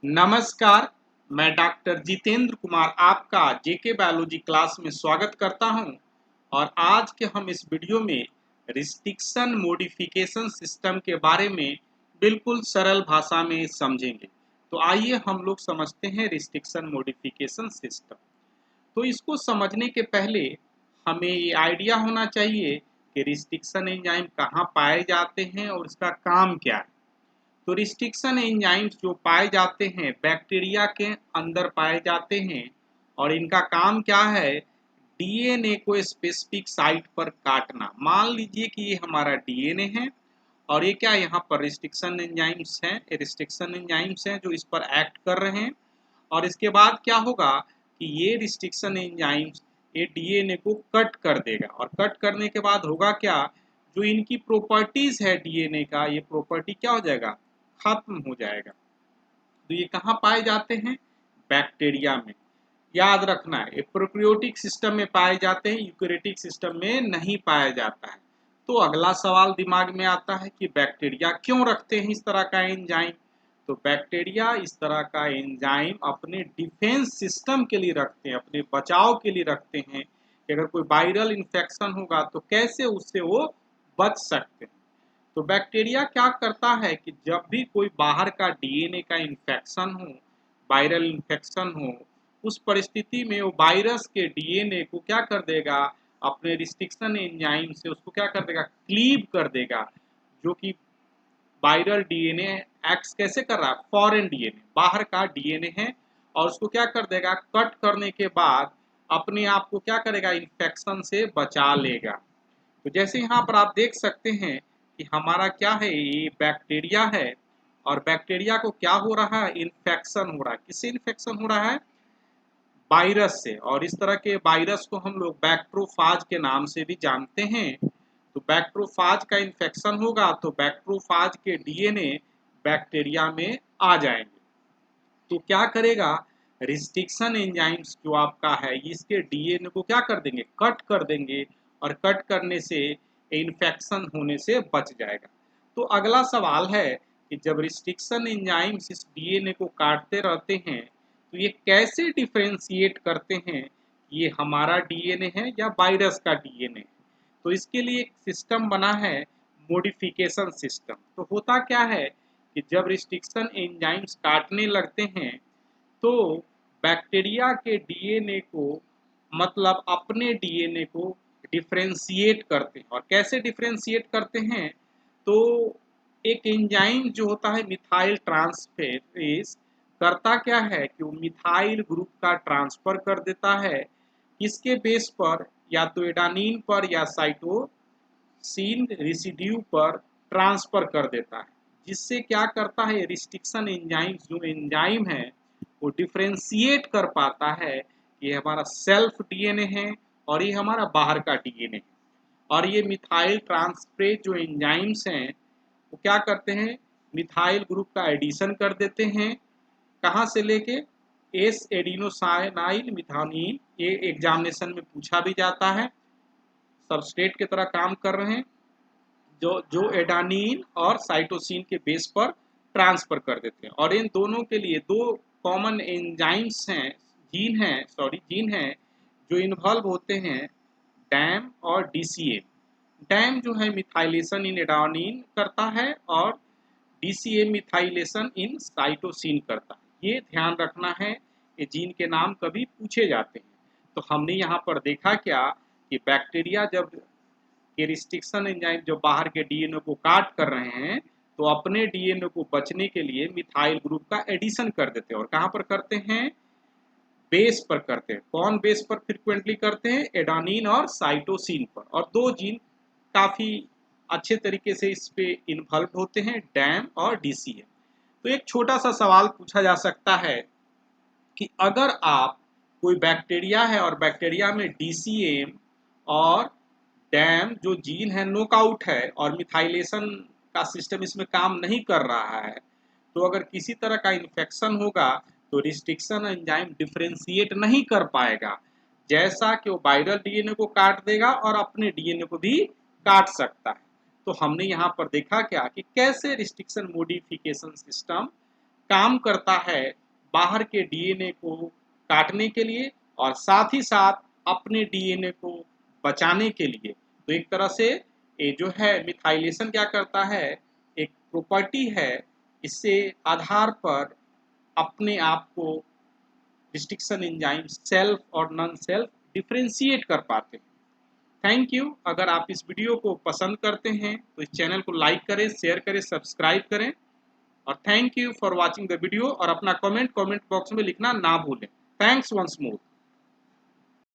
नमस्कार। मैं डॉक्टर जितेंद्र कुमार आपका जेके बायोलॉजी क्लास में स्वागत करता हूं और आज के हम इस वीडियो में रिस्ट्रिक्शन मॉडिफिकेशन सिस्टम के बारे में बिल्कुल सरल भाषा में समझेंगे। तो आइए हम लोग समझते हैं रिस्ट्रिक्शन मॉडिफिकेशन सिस्टम। तो इसको समझने के पहले हमें ये आइडिया होना चाहिए कि रिस्ट्रिक्शन एंजाइम कहाँ पाए जाते हैं और इसका काम क्या है। तो रिस्ट्रिक्शन एंजाइम्स जो पाए जाते हैं बैक्टीरिया के अंदर पाए जाते हैं और इनका काम क्या है, डीएनए को स्पेसिफिक साइट पर काटना। मान लीजिए कि ये हमारा डीएनए है और ये क्या यहाँ पर रिस्ट्रिक्शन एंजाइम्स हैं जो इस पर एक्ट कर रहे हैं। और इसके बाद क्या होगा कि ये रिस्ट्रिक्शन एंजाइम्स ये डीएनए को कट कर देगा और कट करने के बाद होगा क्या, जो इनकी प्रॉपर्टीज है डीएनए का, ये प्रॉपर्टी क्या हो जाएगा, खत्म हो जाएगा। तो ये कहाँ पाए जाते हैं, बैक्टीरिया में। याद रखना है ये प्रोकैरियोटिक सिस्टम में पाए जाते हैं, यूकेरियोटिक सिस्टम में नहीं पाया जाता है। तो अगला सवाल दिमाग में आता है कि बैक्टीरिया क्यों रखते हैं इस तरह का एंजाइम। तो बैक्टीरिया इस तरह का एंजाइम अपने डिफेंस सिस्टम के लिए रखते हैं, अपने बचाव के लिए रखते हैं कि अगर कोई वायरल इन्फेक्शन होगा तो कैसे उससे वो बच सकते हैं। तो बैक्टीरिया क्या करता है कि जब भी कोई बाहर का डीएनए का इन्फेक्शन हो, वायरल इन्फेक्शन हो, उस परिस्थिति में वो वायरस के डीएनए को क्या कर देगा, अपने रिस्ट्रिक्शन एंजाइम से उसको क्या कर देगा, क्लीव कर देगा। जो कि वायरल डीएनए एक्ट कैसे कर रहा है, फॉरेन डीएनए, बाहर का डीएनए है, और उसको क्या कर देगा, कट करने के बाद अपने आप को क्या करेगा, इन्फेक्शन से बचा लेगा। तो जैसे यहाँ पर आप देख सकते हैं कि हमारा क्या है, ये बैक्टीरिया है और बैक्टीरिया को क्या हो रहा है, इन्फेक्शन हो रहा है। किससे इन्फेक्शन हो रहा है, वायरस से। और इस तरह के वायरस को हम लोग बैक्टीरियोफाज के नाम से भी जानते हैं। तो बैक्टीरियोफाज का इन्फेक्शन होगा तो बैक्टीरियोफाज के डीएनए बैक्टीरिया में आ जाएंगे। तो क्या करेगा, रिस्ट्रिक्शन एंजाइम्स जो आपका है इसके डीएनए को क्या कर देंगे, कट कर देंगे, और कट करने से इन्फेक्शन होने से बच जाएगा। तो अगला सवाल है कि जब रिस्ट्रिक्शन एंजाइम्स इस डीएनए को काटते रहते हैं तो ये कैसे डिफरेंशिएट करते हैं, ये हमारा डीएनए है या वायरस का डीएनए है। तो इसके लिए एक सिस्टम बना है, मॉडिफिकेशन सिस्टम। तो होता क्या है कि जब रिस्ट्रिक्शन एंजाइम्स काटने लगते हैं तो बैक्टीरिया के डीएनए को, मतलब अपने डीएनए को डिफरेंशिएट करते हैं। और कैसे डिफरेंशिएट करते हैं, तो एक एंजाइम जो होता है मिथाइल ट्रांसफेरेज, करता क्या है कि वो मिथाइल ग्रुप का ट्रांसफर कर देता है, इसके बेस पर या तो एडानिन पर या साइटोसिन रेसिड्यू पर ट्रांसफर कर देता है। जिससे क्या करता है, रिस्ट्रिक्शन एंजाइम जो एंजाइम है वो डिफरेंशिएट कर पाता है, ये हमारा सेल्फ डीएनए है और ये हमारा बाहर का डीएनए है। और ये मिथाइल ट्रांसफरेज जो एंजाइम्स हैं वो क्या करते हैं, मिथाइल ग्रुप का एडिशन कर देते हैं। कहाँ से लेके, एस एडिनोसाइनाइल मिथानिल, ये एग्जामिनेशन में पूछा भी जाता है। सबस्ट्रेट की तरह काम कर रहे हैं जो जो एडानिन और साइटोसिन के बेस पर ट्रांसफर कर देते हैं। और इन दोनों के लिए दो कॉमन एंजाइम्स हैं, जीन हैं जो इन्वॉल्व होते हैं, डैम और डीसीएम। डैम जो है मिथाइलेशन इन एडानिन करता है और डीसीएम मिथाइलेशन इन साइटोसिन करता है। ये ध्यान रखना है, ये जीन के नाम कभी पूछे जाते हैं। तो हमने यहाँ पर देखा क्या कि बैक्टीरिया जब कि रिस्ट्रिक्शन एंजाइम जो बाहर के डीएनए को काट कर रहे हैं तो अपने डीएनए को बचने के लिए मिथाइल ग्रुप का एडिशन कर देते हैं। और कहाँ पर करते हैं, बेस पर करते हैं। कौन बेस पर फ्रिक्वेंटली करते हैं, एडानिन और साइटोसिन पर। और दो जीन काफी अच्छे तरीके से इस पे इन्वॉल्व होते हैं, डैम और डीसीएम। तो एक छोटा सा सवाल पूछा जा सकता है कि अगर आप, कोई बैक्टीरिया है और बैक्टीरिया में डीसीएम और डैम जो जीन है नॉकआउट है और मिथाइलेशन का सिस्टम इसमें काम नहीं कर रहा है, तो अगर किसी तरह का इन्फेक्शन होगा तो रिस्ट्रिक्शन एंजाइम डिफरेंशिएट नहीं कर पाएगा। जैसा कि वो वायरल डीएनए को काट देगा और अपने डीएनए को भी काट सकता है। तो हमने यहाँ पर देखा क्या कि कैसे रिस्ट्रिक्शन मॉडिफिकेशन सिस्टम काम करता है बाहर के डीएनए को काटने के लिए और साथ ही साथ अपने डीएनए को बचाने के लिए। तो एक तरह से ये जो है मिथाइलेशन क्या करता है, एक प्रॉपर्टी है, इससे आधार पर अपने आप को डिस्टिक्शन एंजाइम सेल्फ और नॉन सेल्फ डिफरेंशिएट कर पाते हैं। Thank you. अगर आप इस वीडियो को पसंद करते हैं तो इस चैनल को लाइक करें, शेयर करें, सब्सक्राइब करें और thank you for watching the video. और अपना कमेंट बॉक्स में लिखना ना भूलें। थैंक्स वंस मोर।